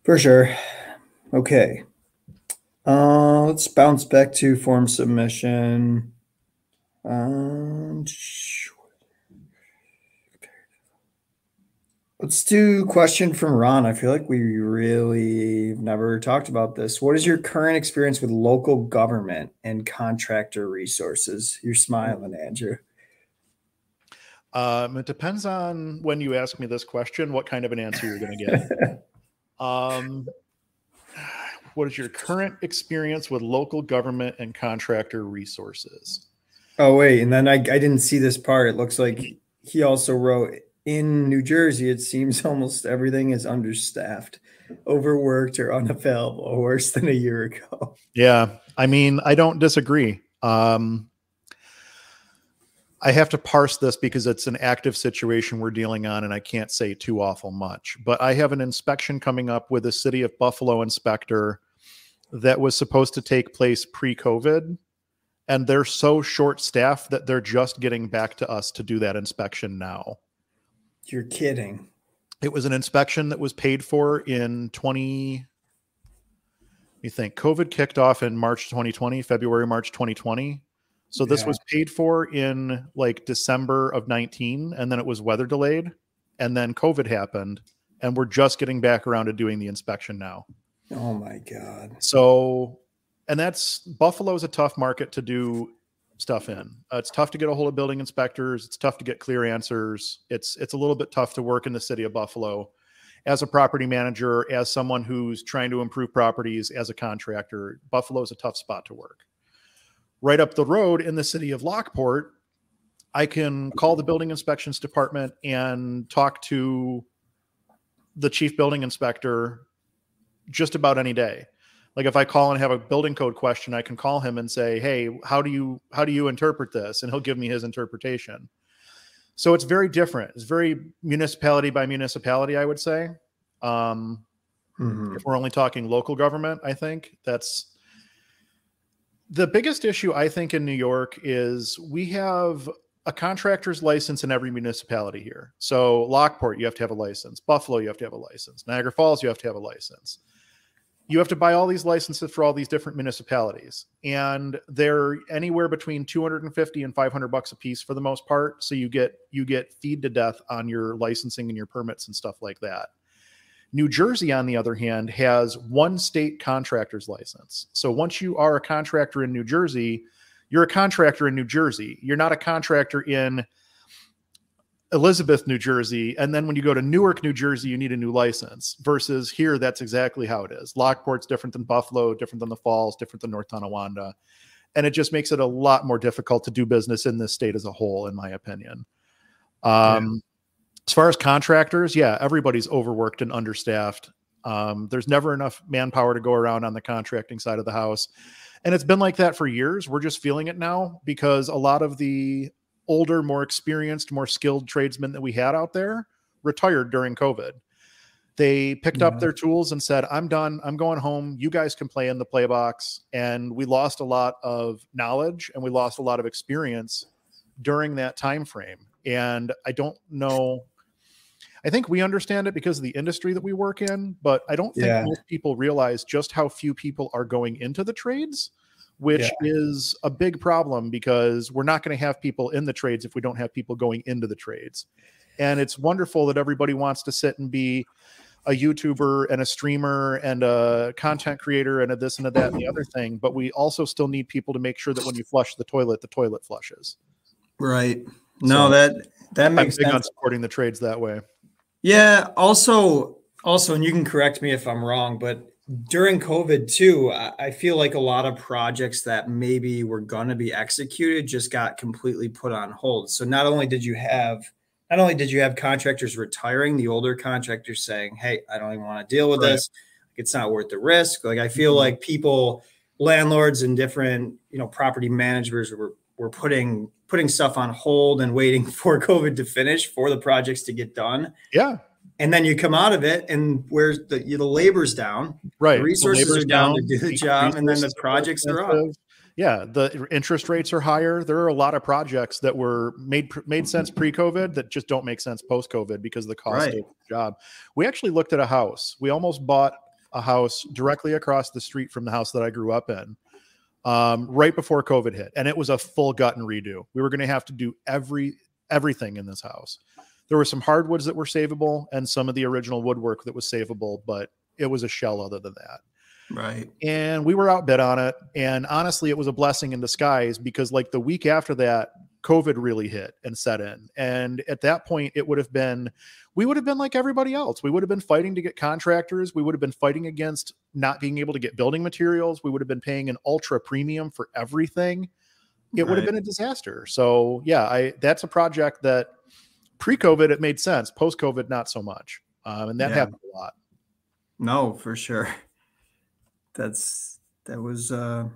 [SPEAKER 2] For sure. Okay. Let's bounce back to form submission. Let's do a question from Ron. I feel like we really never talked about this. What is your current experience with local government and contractor resources? You're smiling, Andrew.
[SPEAKER 1] It depends on when you ask me this question, what kind of an answer you're going to get. What is your current experience with local government and contractor resources?
[SPEAKER 2] Oh, wait. And then I didn't see this part. It looks like he also wrote, in New Jersey, it seems almost everything is understaffed, overworked, or unavailable, or worse than a year ago.
[SPEAKER 1] Yeah. I mean, I don't disagree. I have to parse this because it's an active situation we're dealing on, and I can't say too awful much. But I have an inspection coming up with a City of Buffalo inspector that was supposed to take place pre-COVID, and they're so short-staffed that they're just getting back to us to do that inspection now.
[SPEAKER 2] You're kidding.
[SPEAKER 1] It was an inspection that was paid for in COVID kicked off in March 2020, February, March 2020. So this was paid for in like December of 19, and then it was weather delayed, and then COVID happened, and we're just getting back around to doing the inspection now.
[SPEAKER 2] Oh my God.
[SPEAKER 1] So, and Buffalo's a tough market to do stuff in. It's tough to get a hold of building inspectors. It's tough to get clear answers. It's a little bit tough to work in the city of Buffalo as a property manager, as someone who's trying to improve properties, as a contractor. Buffalo is a tough spot to work. Right up the road in the city of Lockport, I can call the building inspections department and talk to the chief building inspector just about any day. Like if I call and have a building code question, I can call him and say, hey, how do you interpret this? And he'll give me his interpretation. So it's very different. It's very municipality by municipality, I would say. If we're only talking local government, I think that's the biggest issue. I think in New York is we have a contractor's license in every municipality here. So Lockport, you have to have a license. Buffalo, you have to have a license. Niagara Falls, you have to have a license. You have to buy all these licenses for all these different municipalities, and they're anywhere between $250 and $500 a piece for the most part. So you get feed to death on your licensing and your permits and stuff like that. New Jersey, on the other hand, has one state contractor's license. So once you are a contractor in New Jersey, you're a contractor in New Jersey. You're not a contractor in Elizabeth, New Jersey. And then when you go to Newark, New Jersey, you need a new license, versus here, that's exactly how it is. Lockport's different than Buffalo, different than the Falls, different than North Tonawanda. And it just makes it a lot more difficult to do business in this state as a whole, in my opinion. As far as contractors, yeah, everybody's overworked and understaffed. There's never enough manpower to go around on the contracting side of the house. And it's been like that for years. We're just feeling it now because a lot of the older, more experienced, more skilled tradesmen that we had out there retired during COVID. They picked up their tools and said, I'm done. I'm going home. You guys can play in the play box. And we lost a lot of knowledge and we lost a lot of experience during that time frame. And I don't know. I think we understand it because of the industry that we work in, but I don't think most people realize just how few people are going into the trades, which is a big problem because we're not going to have people in the trades if we don't have people going into the trades. And it's wonderful that everybody wants to sit and be a YouTuber and a streamer and a content creator and a this and a that and the other thing. But we also still need people to make sure that when you flush the toilet flushes.
[SPEAKER 2] Right. No, so that makes sense. I'm big on
[SPEAKER 1] supporting the trades that way.
[SPEAKER 2] Yeah. Also, and you can correct me if I'm wrong, but during COVID too, I feel like a lot of projects that maybe were going to be executed just got completely put on hold. So not only did you have contractors retiring, the older contractors saying, hey, I don't even want to deal with this. It's not worth the risk. Like I feel like people, landlords and different, property managers were putting stuff on hold and waiting for COVID to finish for the projects to get done.
[SPEAKER 1] Yeah.
[SPEAKER 2] And then you come out of it and where's the labor's down,
[SPEAKER 1] right?
[SPEAKER 2] The resources are down to do the job, and then the projects are up.
[SPEAKER 1] Yeah, the interest rates are higher. There are a lot of projects that were made sense pre-COVID that just don't make sense post-COVID because of the cost of the job. We actually looked at a house. We almost bought a house directly across the street from the house that I grew up in, right before COVID hit, and it was a full gut and redo. We were going to have to do everything in this house. There were some hardwoods that were savable and some of the original woodwork that was savable, but it was a shell other than that.
[SPEAKER 2] Right.
[SPEAKER 1] And we were outbid on it. And honestly, it was a blessing in disguise because like the week after that, COVID really hit and set in. And at that point, we would have been like everybody else. We would have been fighting to get contractors. We would have been fighting against not being able to get building materials. We would have been paying an ultra premium for everything. It would have been a disaster. So yeah, that's a project that pre-COVID, it made sense. Post-COVID, not so much. And that happened a lot.
[SPEAKER 2] No, for sure. That was a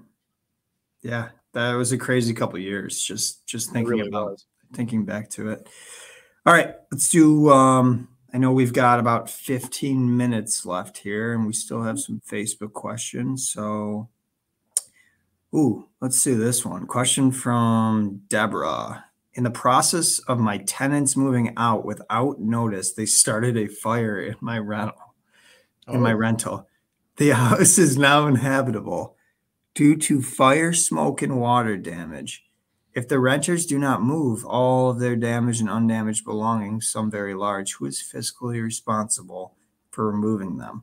[SPEAKER 2] crazy couple of years. Just thinking back to it. All right, let's do, I know we've got about 15 minutes left here and we still have some Facebook questions. So, let's do this one. Question from Deborah. In the process of my tenants moving out without notice, they started a fire in my rental. The house is now inhabitable due to fire, smoke, and water damage. If the renters do not move all of their damaged and undamaged belongings, some very large, who is fiscally responsible for removing them?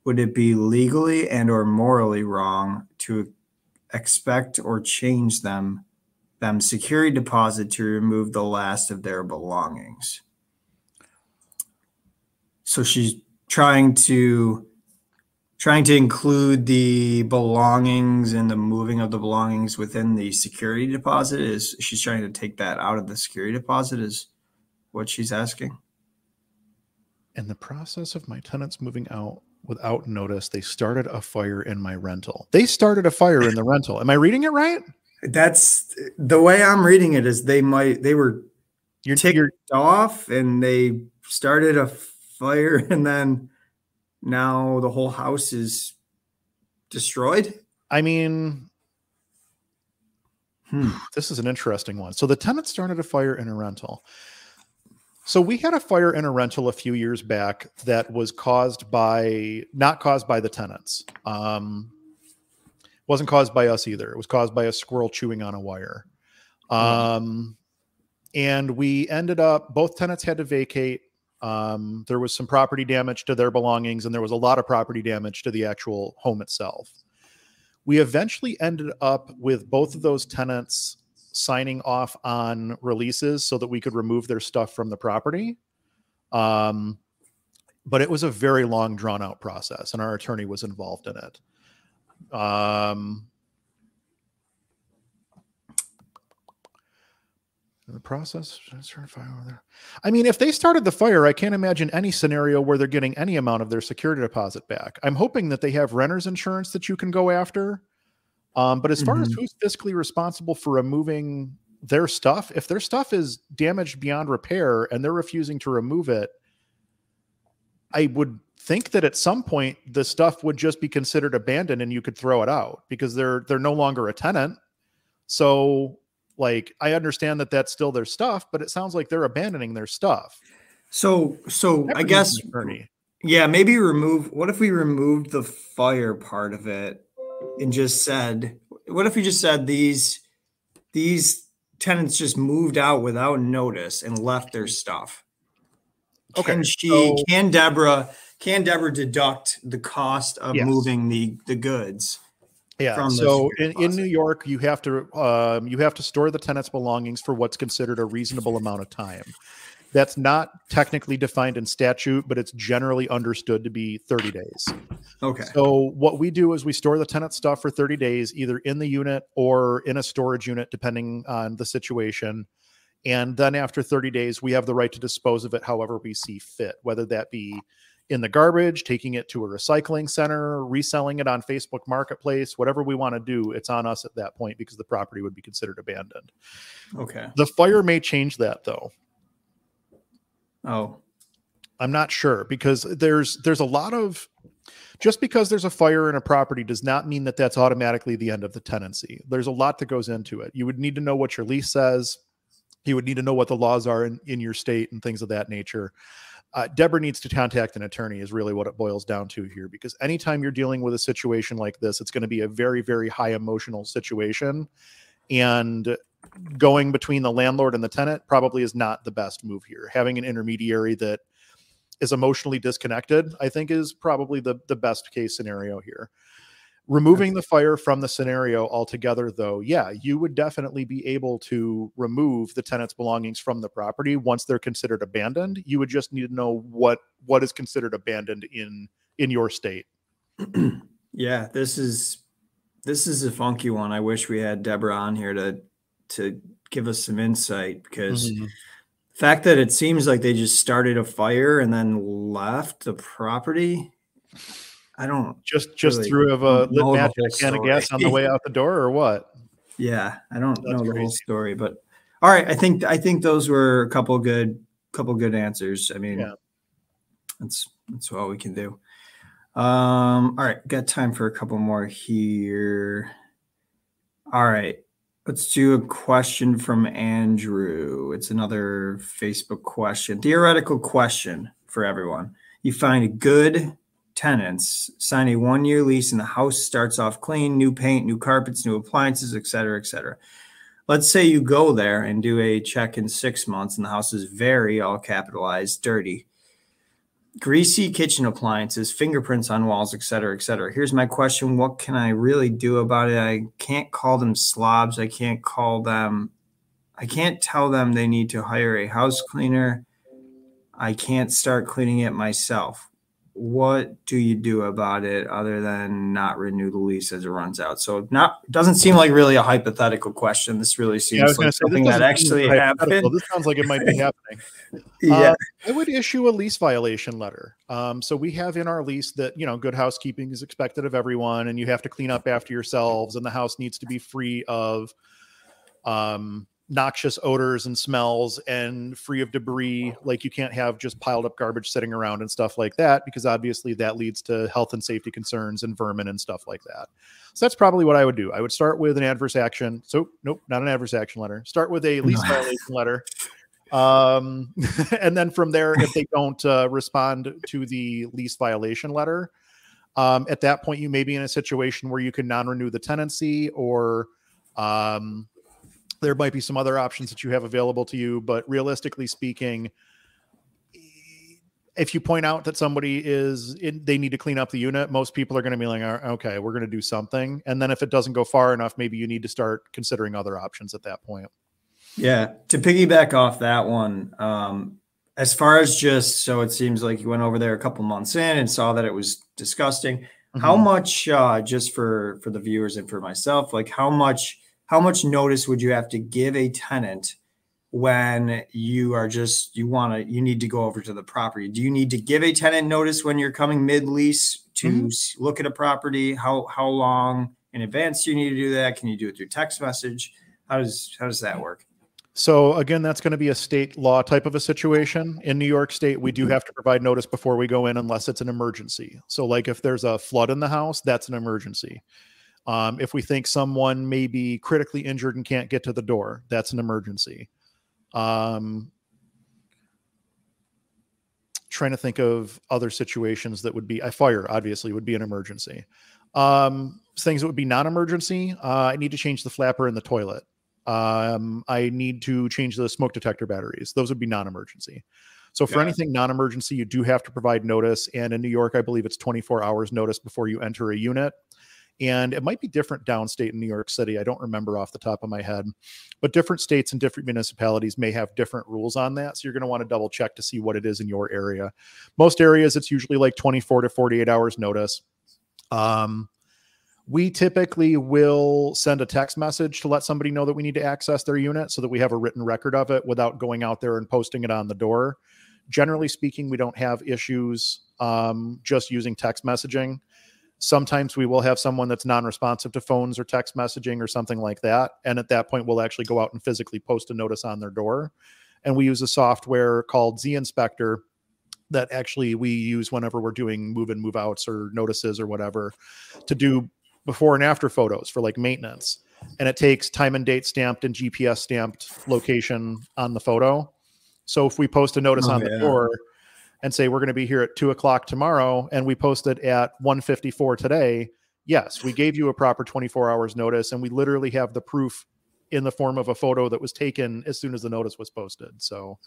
[SPEAKER 2] Would it be legally and or morally wrong to expect or change them them security deposit to remove the last of their belongings. So she's trying to include the belongings and the moving of the belongings within the security deposit. Is she's trying to take that out of the security deposit is what she's asking.
[SPEAKER 1] In the process of my tenants moving out without notice, they started a fire in my rental. They started a fire in the rental. Am I reading it right?
[SPEAKER 2] That's the way I'm reading it. Is they were ticked off and they started a fire, and then now the whole house is destroyed.
[SPEAKER 1] I mean, this is an interesting one. So the tenant started a fire in a rental. So we had a fire in a rental a few years back that was not caused by the tenants. Wasn't caused by us either. It was caused by a squirrel chewing on a wire. And we ended up, both tenants had to vacate. There was some property damage to their belongings, and there was a lot of property damage to the actual home itself. We eventually ended up with both of those tenants signing off on releases so that we could remove their stuff from the property. But it was a very long, drawn out process, and our attorney was involved in it. The process. I mean, if they started the fire, I can't imagine any scenario where they're getting any amount of their security deposit back. I'm hoping that they have renter's insurance that you can go after. But as far as who's fiscally responsible for removing their stuff, if their stuff is damaged beyond repair and they're refusing to remove it, I would think that at some point the stuff would just be considered abandoned and you could throw it out because they're no longer a tenant. So like, I understand that that's still their stuff, but it sounds like they're abandoning their stuff.
[SPEAKER 2] So I guess, yeah, maybe what if we removed the fire part of it and just said, what if we just said these tenants just moved out without notice and left their stuff? Okay. Can Deborah deduct the cost of moving the goods?
[SPEAKER 1] Yeah. So in New York, you have to store the tenant's belongings for what's considered a reasonable amount of time. That's not technically defined in statute, but it's generally understood to be 30 days.
[SPEAKER 2] Okay.
[SPEAKER 1] So what we do is we store the tenant stuff for 30 days, either in the unit or in a storage unit, depending on the situation. And then after 30 days, we have the right to dispose of it however we see fit, whether that be in the garbage, taking it to a recycling center, reselling it on Facebook Marketplace, whatever we want to do, it's on us at that point because the property would be considered abandoned.
[SPEAKER 2] Okay.
[SPEAKER 1] The fire may change that though.
[SPEAKER 2] Oh,
[SPEAKER 1] I'm not sure because there's a lot of, just because there's a fire in a property does not mean that that's automatically the end of the tenancy. There's a lot that goes into it. You would need to know what your lease says. You would need to know what the laws are in your state and things of that nature. Deborah needs to contact an attorney is really what it boils down to here, because anytime you're dealing with a situation like this, it's going to be a very, very high emotional situation, and going between the landlord and the tenant probably is not the best move here. Having an intermediary that is emotionally disconnected, I think, is probably the best case scenario here. Removing the fire from the scenario altogether, though, yeah, you would definitely be able to remove the tenant's belongings from the property once they're considered abandoned. You would just need to know what is considered abandoned in your state.
[SPEAKER 2] Yeah, this is a funky one. I wish we had Deborah on here to give us some insight, because the fact that it seems like they just started a fire and then left the property, I don't
[SPEAKER 1] just really threw a lit match and a can of gas on the way out the door, or what?
[SPEAKER 2] Yeah, I don't know the whole story, but all right. I think those were a couple good answers. I mean, that's all we can do. All right, got time for a couple more here. All right, let's do a question from Andrew. It's another Facebook question, theoretical question for everyone. You find good tenants, sign a 1-year lease, and the house starts off clean, new paint, new carpets, new appliances, et cetera, et cetera. Let's say you go there and do a check in 6 months and the house is very, all capitalized, dirty. greasy kitchen appliances, fingerprints on walls, et cetera, et cetera. Here's my question. What can I really do about it? I can't call them slobs. I can't tell them they need to hire a house cleaner. I can't start cleaning it myself. What do you do about it other than not renew the lease as it runs out? So doesn't seem like really a hypothetical question. This really seems like something that actually happened.
[SPEAKER 1] This sounds like it might be happening.
[SPEAKER 2] Yeah.
[SPEAKER 1] I would issue a lease violation letter. So we have in our lease that, good housekeeping is expected of everyone, and you have to clean up after yourselves, and the house needs to be free of noxious odors and smells and free of debris. Like, you can't have just piled up garbage sitting around and stuff like that, because obviously that leads to health and safety concerns and vermin and stuff like that. So that's probably what I would do. I would start with an adverse action. So nope, not an adverse action letter. Start with a lease violation letter. And then from there, if they don't respond to the lease violation letter, at that point, you may be in a situation where you can non-renew the tenancy, or there might be some other options that you have available to you. But realistically speaking, if you point out that somebody they need to clean up the unit, most people are going to be like, okay, we're going to do something. And then if it doesn't go far enough, maybe you need to start considering other options at that point.
[SPEAKER 2] Yeah. To piggyback off that one, as far as so it seems like you went over there a couple months in and saw that it was disgusting. Mm-hmm. How much, just for the viewers and for myself, like how much notice would you have to give a tenant when you need to go over to the property? Do you need to give a tenant notice when you're coming mid-lease to look at a property? How long in advance do you need to do that? Can you do it through text message? How does that work?
[SPEAKER 1] So again, that's going to be a state law type of a situation. In New York State, we do have to provide notice before we go in, unless it's an emergency. So like if there's a flood in the house, that's an emergency. If we think someone may be critically injured and can't get to the door, that's an emergency. Trying to think of other situations that would be, a fire obviously would be an emergency. Things that would be non-emergency, I need to change the flapper in the toilet. I need to change the smoke detector batteries. Those would be non-emergency. So for anything non-emergency, you do have to provide notice. And in New York, I believe it's 24 hours notice before you enter a unit. And it might be different downstate in New York City. I don't remember off the top of my head, but different states and different municipalities may have different rules on that. So you're going to want to double check to see what it is in your area. Most areas, it's usually like 24 to 48 hours notice. We typically will send a text message to let somebody know that we need to access their unit, so that we have a written record of it without going out there and posting it on the door. Generally speaking, we don't have issues just using text messaging. Sometimes we will have someone that's non-responsive to phones or text messaging or something like that. And at that point, we'll actually go out and physically post a notice on their door. And we use a software called Z Inspector that actually we use whenever we're doing move-in, move-outs or notices or whatever, to do before and after photos for like maintenance. And it takes time and date stamped and GPS stamped location on the photo. So if we post a notice on the door and say, we're going to be here at 2:00 tomorrow, and we post it at 1:54 today, yes, we gave you a proper 24 hours notice. And we literally have the proof in the form of a photo that was taken as soon as the notice was posted. So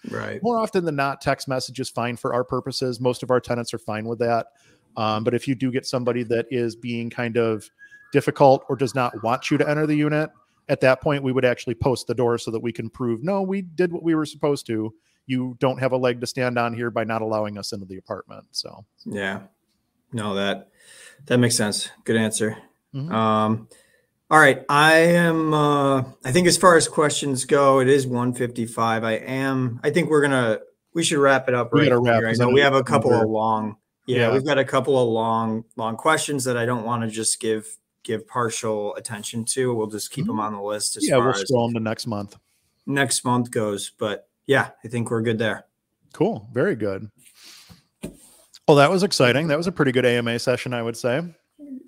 [SPEAKER 1] more often than not, text message is fine for our purposes. Most of our tenants are fine with that. But if you do get somebody that is being kind of difficult or does not want you to enter the unit, at that point, we would actually post the door so that we can prove, no, we did what we were supposed to. You don't have a leg to stand on here by not allowing us into the apartment. So,
[SPEAKER 2] yeah, no, that makes sense. Good answer. All right. I think as far as questions go, it is 1:55. I think we should wrap it up right here. I know we have a couple of long, we've got a couple of long questions that I don't want to just give partial attention to. We'll just keep them on the list as far
[SPEAKER 1] we'll scroll them to next month
[SPEAKER 2] goes. But yeah, I think we're good there.
[SPEAKER 1] Cool. Very good. Well, that was exciting. That was a pretty good AMA session, I would say.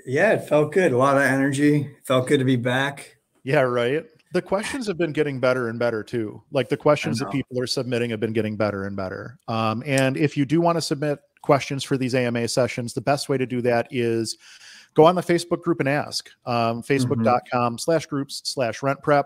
[SPEAKER 2] Yeah, it felt good. A lot of energy. Felt good to be back.
[SPEAKER 1] Yeah, right. The questions have been getting better and better too. Like the questions that people are submitting have been getting better and better. And if you do want to submit questions for these AMA sessions, the best way to do that is go on the Facebook group and ask. Facebook.com/groups/RentPrep.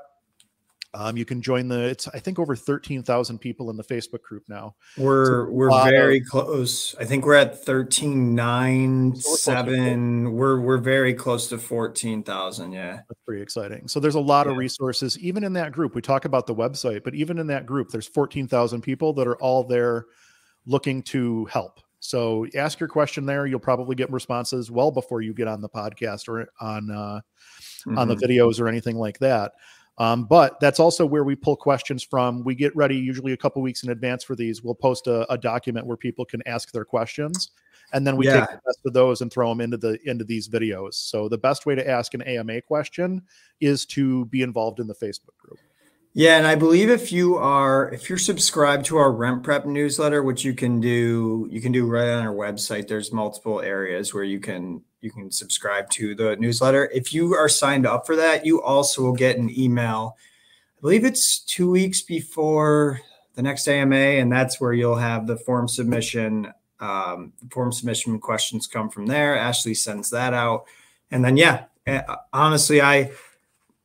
[SPEAKER 1] You can join it's I think over 13,000 people in the Facebook group now.
[SPEAKER 2] We're very close. I think we're at 13,997. We're very close to 14,000. Yeah.
[SPEAKER 1] That's pretty exciting. So there's a lot of resources, even in that group. We talk about the website, but even in that group, there's 14,000 people that are all there looking to help. So ask your question there. You'll probably get responses well before you get on the podcast or on the videos or anything like that. But that's also where we pull questions from. We get ready usually a couple weeks in advance for these. We'll post a document where people can ask their questions, and then we take the best of those and throw them into these videos. So the best way to ask an AMA question is to be involved in the Facebook group.
[SPEAKER 2] Yeah, and I believe if you're subscribed to our RentPrep newsletter, which you can do right on our website, there's multiple areas where you can subscribe to the newsletter. If you are signed up for that, you also will get an email. I believe it's 2 weeks before the next AMA, and that's where you'll have the form submission. The form submission questions come from there. Ashley sends that out, and then honestly,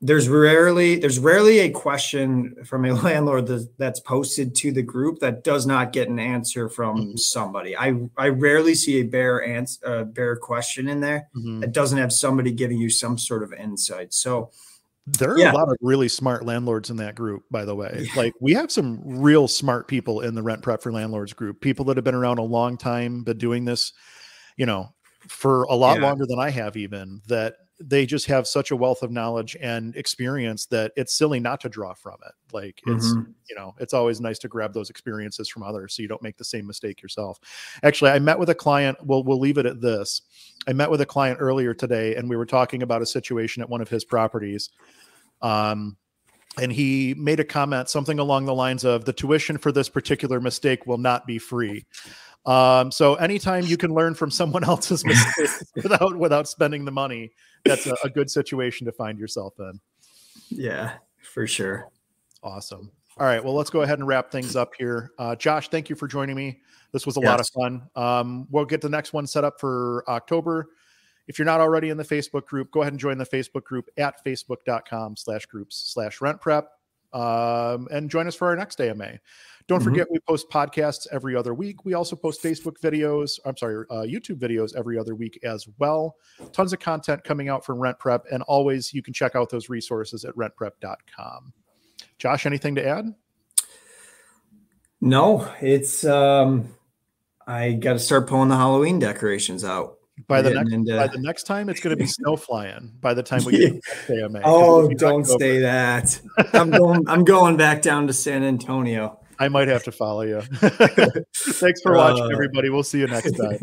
[SPEAKER 2] there's rarely a question from a landlord that's posted to the group that does not get an answer from somebody. I rarely see a bare question in there that doesn't have somebody giving you some sort of insight. So
[SPEAKER 1] there are a lot of really smart landlords in that group, by the way. Like, we have some real smart people in the RentPrep for Landlords group, people that have been around a long time, been doing this, for a lot longer than I have, even, that they just have such a wealth of knowledge and experience that it's silly not to draw from it. Like, it's, it's always nice to grab those experiences from others so you don't make the same mistake yourself. Actually, I met with a client. We'll leave it at this. I met with a client earlier today, and we were talking about a situation at one of his properties. And he made a comment, something along the lines of, the tuition for this particular mistake will not be free. So anytime you can learn from someone else's mistakes without spending the money, that's a good situation to find yourself in.
[SPEAKER 2] Yeah, for sure.
[SPEAKER 1] Awesome. All right. Well, let's go ahead and wrap things up here. Josh, thank you for joining me. This was a lot of fun. We'll get the next one set up for October. If you're not already in the Facebook group, go ahead and join the Facebook group at facebook.com/groups/RentPrep. And join us for our next AMA. Don't forget, we post podcasts every other week. We also post YouTube videos every other week as well. Tons of content coming out from RentPrep, and always you can check out those resources at rentprep.com. Josh, anything to add?
[SPEAKER 2] No, it's I got to start pulling the Halloween decorations out.
[SPEAKER 1] By the next time, it's going to be snow flying. By the time we get to the AMA.
[SPEAKER 2] Oh, don't say that. I'm going back down to San Antonio.
[SPEAKER 1] I might have to follow you. Thanks for watching, everybody. We'll see you next time.